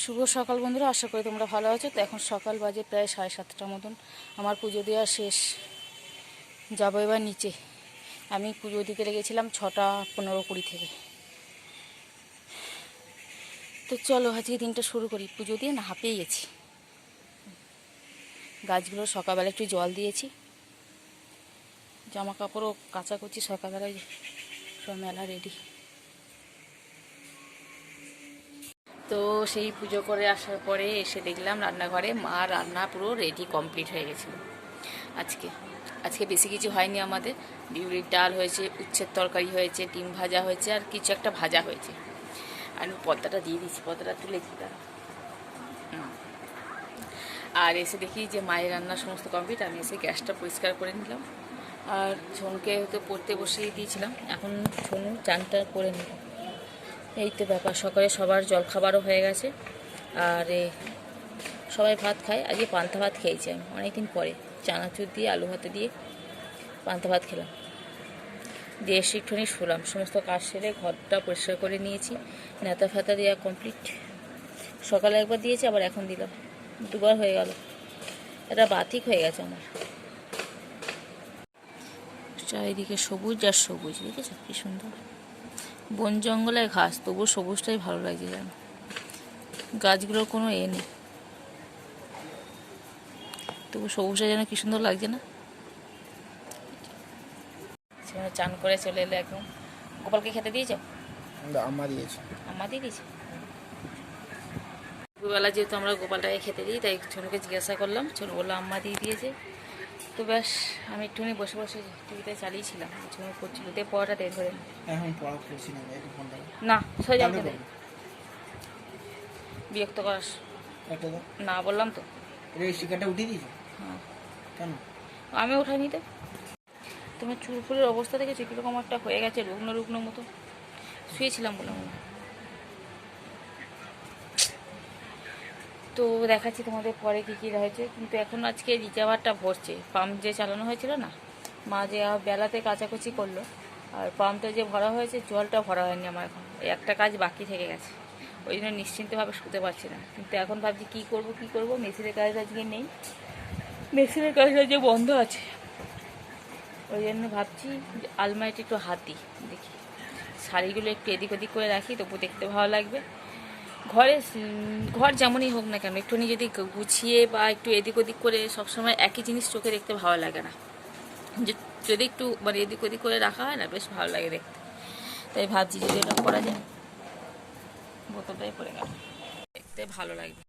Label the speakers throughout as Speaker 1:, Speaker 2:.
Speaker 1: শুভ সকাল বন্ধুরা, আশা করি তোমরা ভালো আছো। তো এখন সকাল বাজে প্রায় 7:30টার মতন। আমার পুজো দেওয়া শেষ, যাবো এবার নিচে। আমি পুজো দিতে লেগেছিলাম 6:15-20 থেকে। তো চলো আজকে দিনটা শুরু করি। পুজো দিয়ে না হাঁপিয়ে গেছি। গাছগুলো সকালবেলা একটু জল দিয়েছি, জামা কাপড়ও কাচা করছি সকালবেলায়, সব মেলা রেডি। তো সেই পুজো করে আসার পরে এসে দেখলাম রান্নাঘরে মা রান্না পুরো রেডি কমপ্লিট হয়ে গেছিলো। আজকে বেশি কিছু হয়নি আমাদের। বিউলির ডাল হয়েছে, উচ্ছের তরকারি হয়েছে, ডিম ভাজা হয়েছে, আর কিছু একটা ভাজা হয়েছে। আমি পর্দাটা দিয়ে দিচ্ছি, পর্দাটা তুলে দিই তারা। আর এসে দেখি যে মায়ের রান্না সমস্ত কমপ্লিট। আমি এসে গ্যাসটা পরিষ্কার করে নিলাম, আর ঝনকে তো পড়তে বসিয়ে দিয়েছিলাম। এখন ঝনু চানটা করে নিলাম। এই তো ব্যাপার। সকালে সবার জলখাবারও হয়ে গেছে, আর সবাই ভাত খায়। আজকে পান্তা ভাত খেয়েছি আমি অনেকদিন পরে, চানাচুর দিয়ে আলু ভাতে দিয়ে পান্তা ভাত খেলাম। দিয়ে এসে একটুখানি শুলাম। সমস্ত কাজ সেরে ঘরটা পরিষ্কার করে নিয়েছি, নেতা ফেতা দেওয়া কমপ্লিট। সকালে একবার দিয়েছি, আবার এখন দিলাম, দুবার হয়ে গেল। এটা বাতিক হয়ে গেছে আমার। চারিদিকে সবুজ আর সবুজ, দেখেছ কি সুন্দর। বন জঙ্গলে ঘাস, তবু সবুজটাই ভালো লাগছে যেন। গাছগুলোর কোনো নেই, তবু সবুজটা যেন কি সুন্দর লাগছে না। চান করে চলে এলো একদম। গোপালকে খেতে দিয়েছ?
Speaker 2: আম্মা দিয়েছে।
Speaker 1: আম্মা দিয়ে দিয়েছে। দুপুরবেলা যেহেতু আমরা গোপালটাকে খেতে দিই, তাই ছোনুকে জিজ্ঞাসা করলাম। ছোনু বললো আম্মা দিয়ে দিয়েছে। তো ব্যাস, আমি একটুখানি বসে বসে টিভিতে চালিয়েছিলাম। ছোনু করছিল, দিয়ে পড়াটা দেখ ধরে
Speaker 2: এখন পড়া করছি না, একটু ফোন দাও
Speaker 1: না সোজা
Speaker 2: চালু
Speaker 1: খেতে
Speaker 2: করো।
Speaker 1: বিরক্ত করাস
Speaker 2: একটা দাও।
Speaker 1: না, বললাম তো।
Speaker 2: এটা স্টিকারটা উঠিয়ে দিয়েছো?
Speaker 1: হ্যাঁ,
Speaker 2: কেন?
Speaker 1: আমি ওঠাই নিতে। তোমার চুল ফুলের অবস্থা দেখেছো কীরকম একটা হয়ে গেছে, রুগ্ন রুগ্ন মতো। শুয়েছিলাম বললাম। তো দেখাচ্ছি তোমাদের পরে কী কী হয়েছে। কিন্তু এখন আজকে রিজার্ভারটা ভরছে। পাম্প যে চালানো হয়েছিল না, মা যে বেলাতে কাচাকুচি করলো, আর পাম্পটা যে ভরা হয়েছে, জলটা ভরা হয়নি আমার। এখন এই একটা কাজ বাকি থেকে গেছে, ওই জন্য নিশ্চিন্তভাবে শুতে পারছি না। কিন্তু এখন ভাবছি কী করবো। মেশিনের কাজ আজকে নেই, মেশিনের কাজটা যে বন্ধ আছে। ওই জন্য ভাবছি যে আলমারিতে একটু হাত দিই, দেখি শাড়িগুলো একটু এদিক ওদিক করে রাখি, তবু দেখতে ভালো লাগবে। ঘর যেমনই হোক না কেন, একটুখানি যদি গুছিয়ে বা একটু এদিক ওদিক করে, সবসময় একই জিনিস চোখে দেখতে ভালো লাগে না। যদি একটু মানে এদিক ওদিক করে রাখা হয় না, বেশ ভালো লাগে দেখতে। তাই ভাবছি যদি এটা করা যায়। বোতলটাই পড়ে গেল, দেখতে ভালো লাগবে।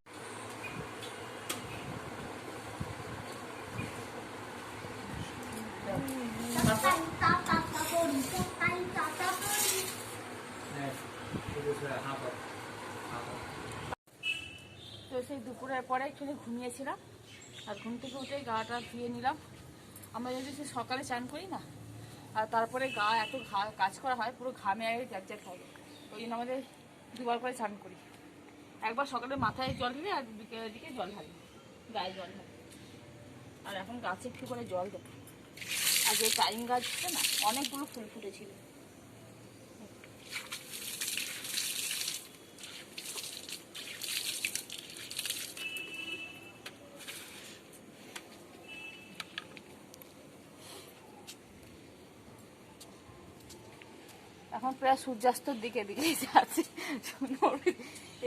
Speaker 1: তো সেই দুপুরের পরে একটু ঘুমিয়েছিলাম, আর ঘুম থেকে উঠে গাটা ধুয়ে নিলাম। আমরা যদি সে সকালে চান করি না, আর তারপরে গা এত কাজ করা হয়, পুরো ঘামে আগে জ্যাক থাকে। ওই জন্য আমাদের দুবার করে চান করি। একবার সকালে মাথায় জল ঢেলে, আর বিকেলের দিকে জল ঢালি, গায়ে জল ঢালি। আর এখন গাছে একটু করে জল দেবো। আর যে টাইম গাছটা না, অনেকগুলো ফুল ফুটেছিল। এখন প্রায় সূর্যাস্তর দিকে যাচ্ছে।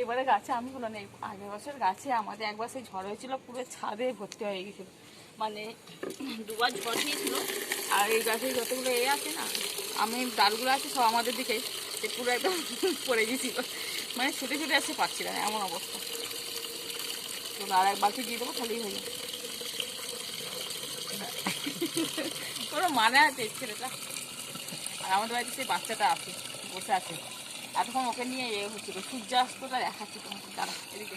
Speaker 1: এবারে গাছে আমগুলো নেই। আগের বছর গাছে আমাদের একবার সেই ঝড় হয়েছিল, পুরো ছাদে ভর্তি হয়ে গেছিল। মানে দুবার ঝড় দিয়েছিল। আর এই গাছে যতগুলো আছে না, আমি ডালগুলো আছে সব আমাদের দিকে, যে পুরো একদম পড়ে গেছিল। মানে ছুটে ছুটে আসতে পারছি না, এমন অবস্থা। তো আর এক বালতি দিয়ে দেবো, খালি হয়ে যাবে। কোনো মানে আছে ছেলেটা। আর আমাদের বাড়িতে সেই বাচ্চাটা আছে, বসে আছে। এতক্ষণ ওকে নিয়ে হচ্ছিল, সূর্যাস্তটা দেখাচ্ছি তোমাকে। দাঁড়া, এদিকে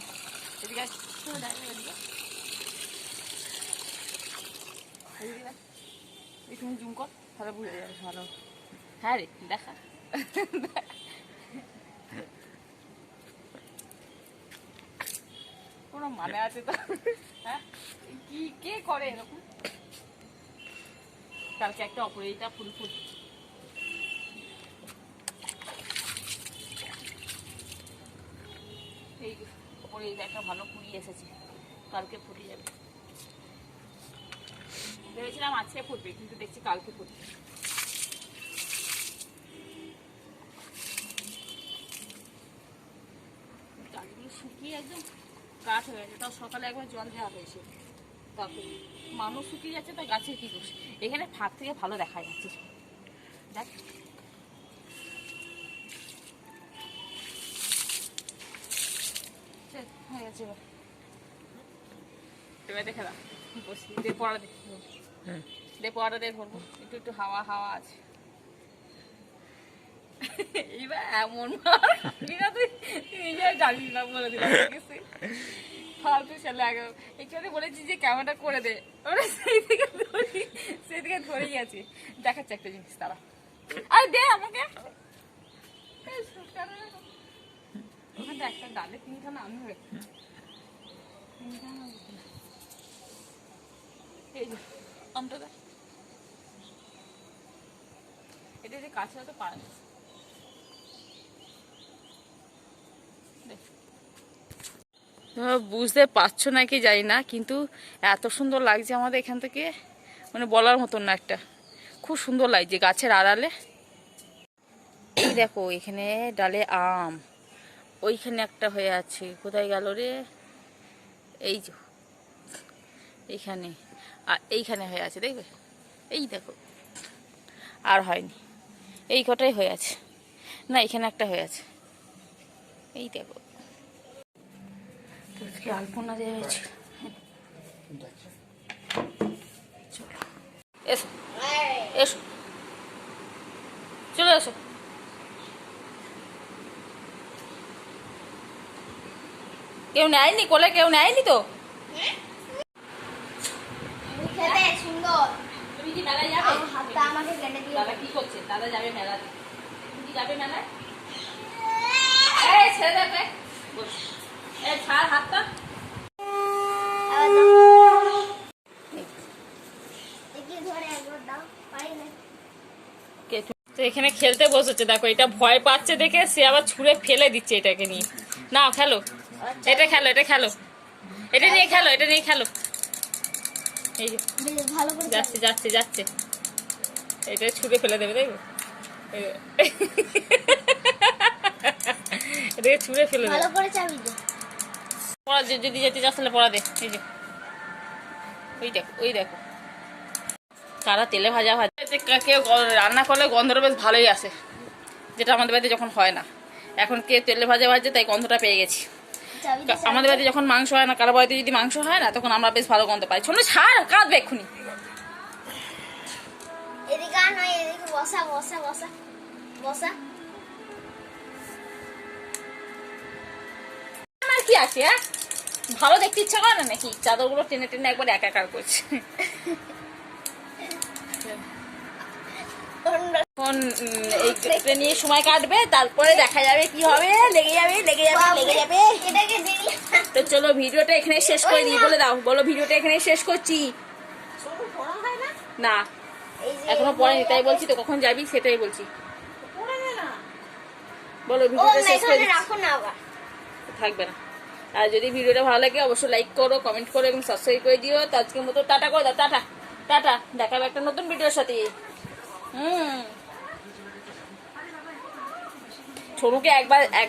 Speaker 1: এদিকে একটু জুম কর, তাহলে বুঝে যাবে ভালো। হ্যাঁ রে, দেখা। কোনো মানে আছে তো? হ্যাঁ, কি কে করে এরকম? কালকে একটা অপরাজিতা ফুল এই ওপরে এই যে একটা ভালো কুড়ি এসেছে, কালকে ফুটে যাবে। ভেবেছিলাম আজকে ফুটবে, কিন্তু দেখছি কালকে ফুটবে। গাছগুলো শুকিয়ে একদম কাঠ হয়ে গেছে, তাও সকালে একবার জল দেওয়া হয়েছে। তারপরে মানুষ শুকিয়ে যাচ্ছে, তা গাছের কি দোষ? এখানে ফাঁক থেকে ভালো দেখা যাচ্ছে, দেখ। হয়ে গেছে এবার, এবার দেখে দাও বসি দে, পড়া দে, দে পড়া দে, ধরবো একটু একটু হাওয়া হাওয়া আছে। এইবার এমন তুই নিজে জানিস না, বলে দিলাম ফালতু ছেলে। আগে একটু বলেছি যে ক্যামেরাটা করে দে, ওরা সেই দিকে ধরেই আছে। দেখাচ্ছে একটা জিনিস তারা, আরে দে আমাকে। ওখানটা একটা ডালে তিনখানা আমি হয়েছে, এই যে আমটা দেখ, এটা যে কাছে হতে পারে না। বুঝতে পারছো নাকি জানি না, কিন্তু এত সুন্দর লাগছে আমাদের এখান থেকে, মানে বলার মতন না। একটা খুব সুন্দর লাগছে গাছের আড়ালে। এই দেখো এখানে ডালে আম, ওইখানে একটা হয়ে আছে, কোথায় গেল রে? এই যে এইখানে, আর এইখানে হয়ে আছে, দেখবে? এই দেখো, আর হয়নি, এই কটাই হয়ে আছে। না, এখানে একটা হয়ে আছে, এই দেখো। আলপনা দেওয়া হয়েছে। এসো এসো, চলে এসো। কেউ নেয়নি কোলে, কেউ নেয়নি তো? তুমি কি মেলায় যাবে? দাদা কি করছে? দাদা যাবে মেলাতে। তুমি কি যাবে মেলায়? এই ছেড়ে দেবে, এই ছাড় হাতটা। তো এখানে খেলতে বসেছে, দেখো এটা ভয় পাচ্ছে দেখে সে আবার ছুঁড়ে ফেলে দিচ্ছে এটাকে নিয়ে। না খেলো, এটা খেলো, এটা খেলো, এটা নিয়ে খেলো, এটা নিয়ে খেলো। এই যে যাচ্ছে যাচ্ছে যাচ্ছে, এটা ছুঁড়ে ফেলে দেবে, দেখো এটাকে ছুঁড়ে ফেলে দেবে। পড়া যদি যেতে চাস তাহলে পড়া দে। এই যে ওই দেখো, ওই দেখো কারা তেলে ভাজা ভাজা। কেউ রান্না করলে গন্ধটা বেশ ভালোই আসে, যেটা আমাদের বাড়িতে যখন হয় না। এখন কে তেলে ভাজা ভাজে, তাই গন্ধটা পেয়ে গেছি। আমাদের বাড়িতে যখন মাংস হয় না, কারো বাড়িতে যদি মাংস হয় না, তখন আমরা বেশ ভালো গন্ধ পাই। শোনো, ছাড়, কাঁদবে এক্ষুনি। কি আছে ভালো দেখতে ইচ্ছা করে না নাকি? চাদরগুলো টেনে টেনে একবার একাকার করছে। এখন এই নিয়ে সময় কাটবে, তারপরে দেখা যাবে কি হবে। লেগে যাবে লেগে যাবে লেগে যাবে। তো চলো ভিডিওটা এখানে শেষ করে দিই। বলে দাও, বলো ভিডিওটা এখানে শেষ করছি। না এখনো পড়েনি, তাই বলছি তো। কখন যাবি সেটাই বলছি। বলো ভিডিওটা শেষ করে দিই। থাকবে না। আর যদি ভিডিওটা ভালো লাগে অবশ্যই লাইক করো, কমেন্ট করো এবং সাবস্ক্রাইব করে দিও। তো আজকের মতো টাটা করে দাও। টাটা টাটা, দেখাবে একটা নতুন ভিডিওর সাথে। ছোটুকে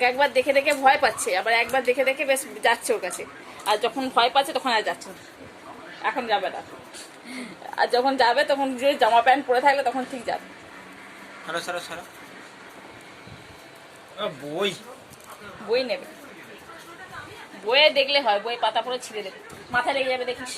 Speaker 1: একবার দেখে দেখে ভয় পাচ্ছে, আবার একবার দেখে দেখে বেশ যাচ্ছে ওর কাছে। আর যখন ভয় পাচ্ছে তখন আর যাচ্ছে না, এখন যাবে না। আর যখন যাবে তখন যদি জামা প্যান্ট পরে থাকলে তখন ঠিক যাবে।
Speaker 2: বই
Speaker 1: বই নেবে, বইয়ে দেখলে হয়, বই পাতা পরে ছিঁড়ে দেবে, মাথায় লেগে যাবে দেখিস।